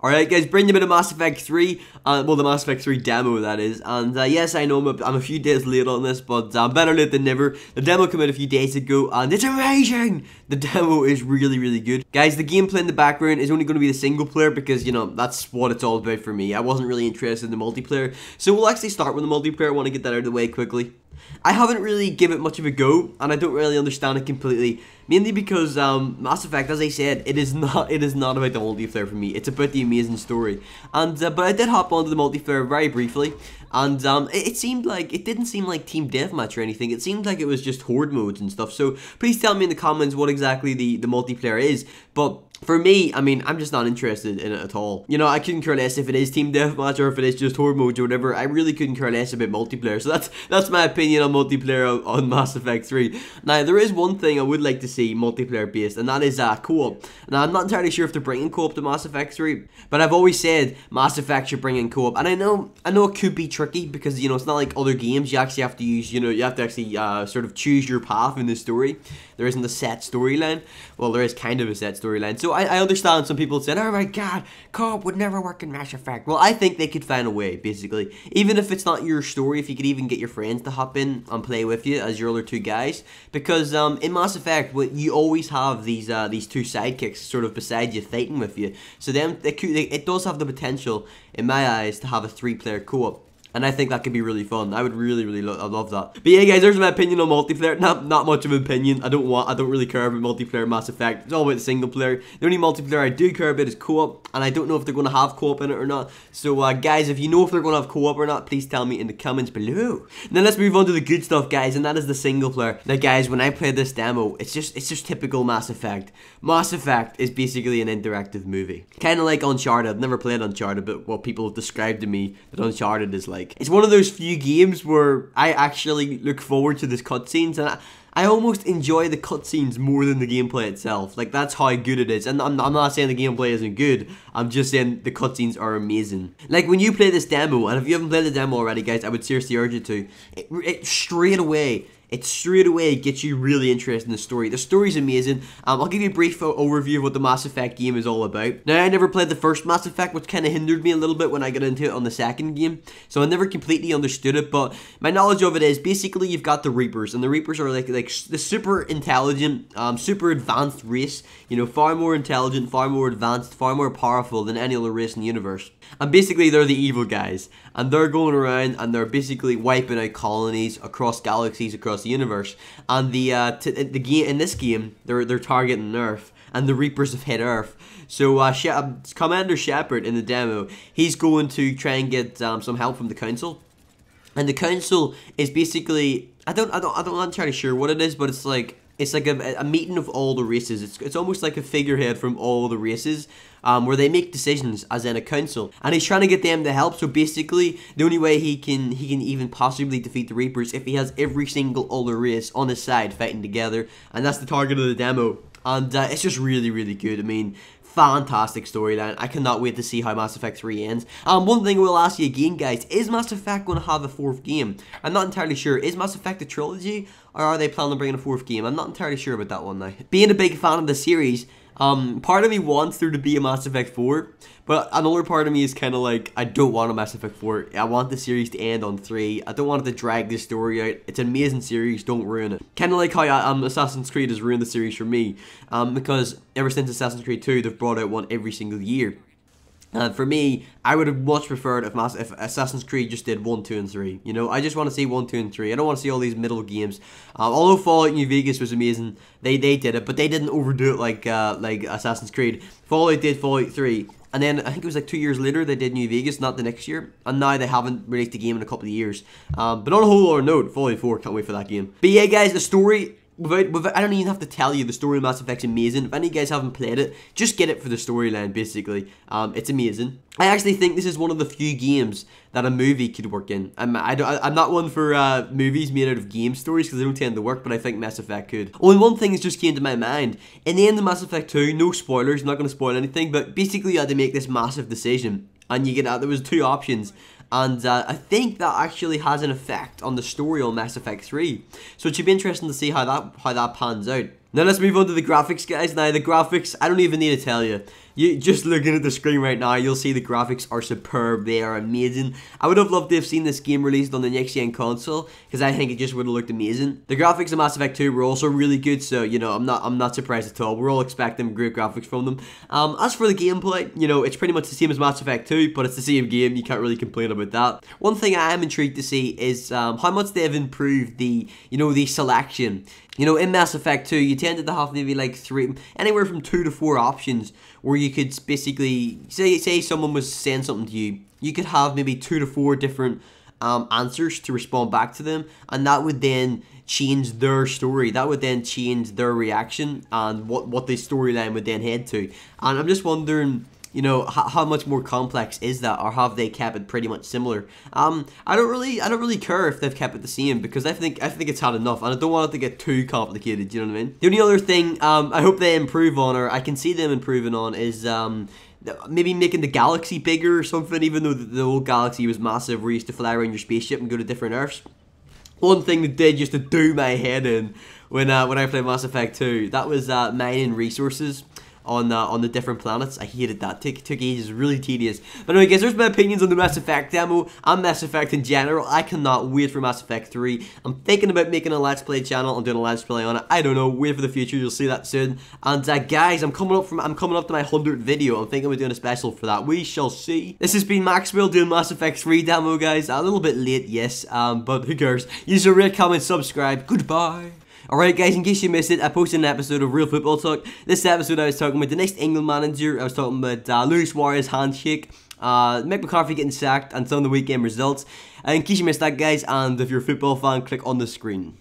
Alright guys, bringing a bit of Mass Effect 3, well the Mass Effect 3 demo that is, and yes I know I'm a few days late on this, but better late than never. The demo came out a few days ago and it's amazing! The demo is really good. Guys, the gameplay in the background is only going to be the single player because, you know, that's what it's all about for me. I wasn't really interested in the multiplayer, so we'll actually start with the multiplayer. I want to get that out of the way quickly. I haven't really given it much of a go, and I don't really understand it completely. Mainly because Mass Effect, as I said, it is not about the multiplayer for me. It's about the amazing story. And but I did hop onto the multiplayer very briefly, and it didn't seem like team deathmatch or anything. It seemed like it was just horde modes and stuff. So please tell me in the comments what exactly the multiplayer is. But for me, I mean, I'm just not interested in it at all. You know, I couldn't care less if it is team deathmatch or if it is just horde modes or whatever. I really couldn't care less about multiplayer. So that's my opinion on multiplayer on Mass Effect 3. Now, there is one thing I would like to see multiplayer based, and that is co-op. Now, I'm not entirely sure if they're bringing co-op to Mass Effect 3, but I've always said Mass Effect should bring in co-op. And I know it could be tricky because, you know, it's not like other games. You actually have to use, you know, you have to actually sort of choose your path in the story. There isn't a set storyline. Well, there is kind of a set storyline. So I understand some people said, oh my god, co-op would never work in Mass Effect. Well, I think they could find a way, basically. Even if it's not your story, if you could even get your friends to hop in and play with you as your other two guys. Because in Mass Effect, you always have these two sidekicks sort of beside you fighting with you. So then it does have the potential, in my eyes, to have a 3-player co-op. And I think that could be really fun. I would really love that. But yeah, guys, there's my opinion on multiplayer. Not much of an opinion. I don't really care about multiplayer Mass Effect. It's all about the single player. The only multiplayer I do care about is co-op, and I don't know if they're going to have co-op in it or not. So guys, if you know if they're going to have co-op or not, please tell me in the comments below. Now let's move on to the good stuff, guys, and that is the single player. Now guys, when I played this demo, it's just typical Mass Effect. Mass Effect is basically an interactive movie. Kind of like Uncharted. I've never played Uncharted, but what people have described to me that Uncharted is like. It's one of those few games where I actually look forward to this cutscenes, and I almost enjoy the cutscenes more than the gameplay itself. Like, that's how good it is. And I'm not saying the gameplay isn't good. I'm just saying the cutscenes are amazing. Like, when you play this demo, and if you haven't played the demo already, guys, I would seriously urge you to. It straight away gets you really interested in the story. The story's amazing. I'll give you a brief overview of what the Mass Effect game is all about. Now, I never played the first Mass Effect, which kind of hindered me a little bit when I got into it on the second game. So I never completely understood it, but my knowledge of it is basically you've got the Reapers, and the Reapers are like the super intelligent, super advanced race. You know, far more intelligent, far more advanced, far more powerful than any other race in the universe. And basically, they're the evil guys, and they're going around and they're basically wiping out colonies across galaxies, across the universe. And in this game, they're targeting Earth, and the Reapers have hit Earth. So Commander Shepard in the demo, he's going to try and get some help from the Council, and the Council is basically I'm not entirely sure what it is, but it's like a meeting of all the races. It's almost like a figurehead from all the races, where they make decisions as in a council, and he's trying to get them to help. So basically, the only way he can even possibly defeat the Reapers if he has every single other race on his side fighting together, and that's the target of the demo. And it's just really good. I mean, fantastic storyline. I cannot wait to see how Mass Effect 3 ends. One thing I will ask you again, guys, is Mass Effect going to have a 4th game? I'm not entirely sure. Is Mass Effect a trilogy, or are they planning on bringing a 4th game? I'm not entirely sure about that one now. Being a big fan of the series, part of me wants there to be a Mass Effect 4, but another part of me is kind of like, I don't want a Mass Effect 4. I want the series to end on 3. I don't want it to drag this story out. It's an amazing series, don't ruin it. Kind of like how Assassin's Creed has ruined the series for me, because ever since Assassin's Creed 2, they've brought out one every single year. For me, I would have much preferred if Assassin's Creed just did 1, 2, and 3. You know, I just want to see 1, 2, and 3. I don't want to see all these middle games. Although Fallout New Vegas was amazing, they did it, but they didn't overdo it like Assassin's Creed. Fallout did Fallout 3. And then, I think it was like 2 years later, they did New Vegas, not the next year. And now they haven't released a game in a couple of years. But on a whole other note, Fallout 4, can't wait for that game. But yeah, guys, the story, I don't even have to tell you, the story of Mass Effect's amazing. If any of you guys haven't played it, just get it for the storyline, basically. It's amazing. I actually think this is one of the few games that a movie could work in. I'm not one for movies made out of game stories, because they don't tend to work, but I think Mass Effect could. Only one thing has just came to my mind. In the end of Mass Effect 2, no spoilers, I'm not going to spoil anything, but basically you had to make this massive decision, and there was 2 options. And I think that actually has an effect on the story on Mass Effect 3. So it should be interesting to see how that pans out. Now let's move on to the graphics, guys. Now the graphics, I don't even need to tell you. You just looking at the screen right now, you'll see the graphics are superb. They are amazing. I would have loved to have seen this game released on the next gen console, because I think it just would have looked amazing. The graphics of Mass Effect 2 were also really good, so you know, I'm not surprised at all. We're all expecting great graphics from them. As for the gameplay, you know, it's pretty much the same as Mass Effect 2, but it's the same game. You can't really complain about that. One thing I am intrigued to see is how much they've improved the selection. You know, in Mass Effect 2, you tended to have maybe like anywhere from 2 to 4 options where you could basically, say someone was saying something to you, you could have maybe 2 to 4 different answers to respond back to them, and that would then change their story. That would then change their reaction and what the storyline would then head to. And I'm just wondering, you know, how much more complex is that, or have they kept it pretty much similar? I don't really care if they've kept it the same, because I think it's had enough, and I don't want it to get too complicated. You know what I mean? The only other thing I hope they improve on, or I can see them improving on, is maybe making the galaxy bigger or something. Even though the old galaxy was massive, where you used to fly around your spaceship and go to different Earths. One thing that did just to do my head in when I played Mass Effect 2, that was mining resources on the different planets. I hated that. Took ages, really tedious. But anyway guys, there's my opinions on the Mass Effect demo and Mass Effect in general. I cannot wait for Mass Effect 3. I'm thinking about making a Let's Play channel and doing a Let's Play on it. I don't know, wait for the future, you'll see that soon. And guys, I'm coming up to my 100th video. I'm thinking about doing a special for that. We shall see. This has been Maxwell doing Mass Effect 3 demo, guys. A little bit late, yes, but who cares? Use a rate, comment, subscribe. Goodbye. Alright guys, in case you missed it, I posted an episode of Real Football Talk. This episode I was talking about the next England manager. I was talking about Luis Suarez handshake, Mick McCarthy getting sacked, and some of the weekend results. In case you missed that guys, and if you're a football fan, click on the screen.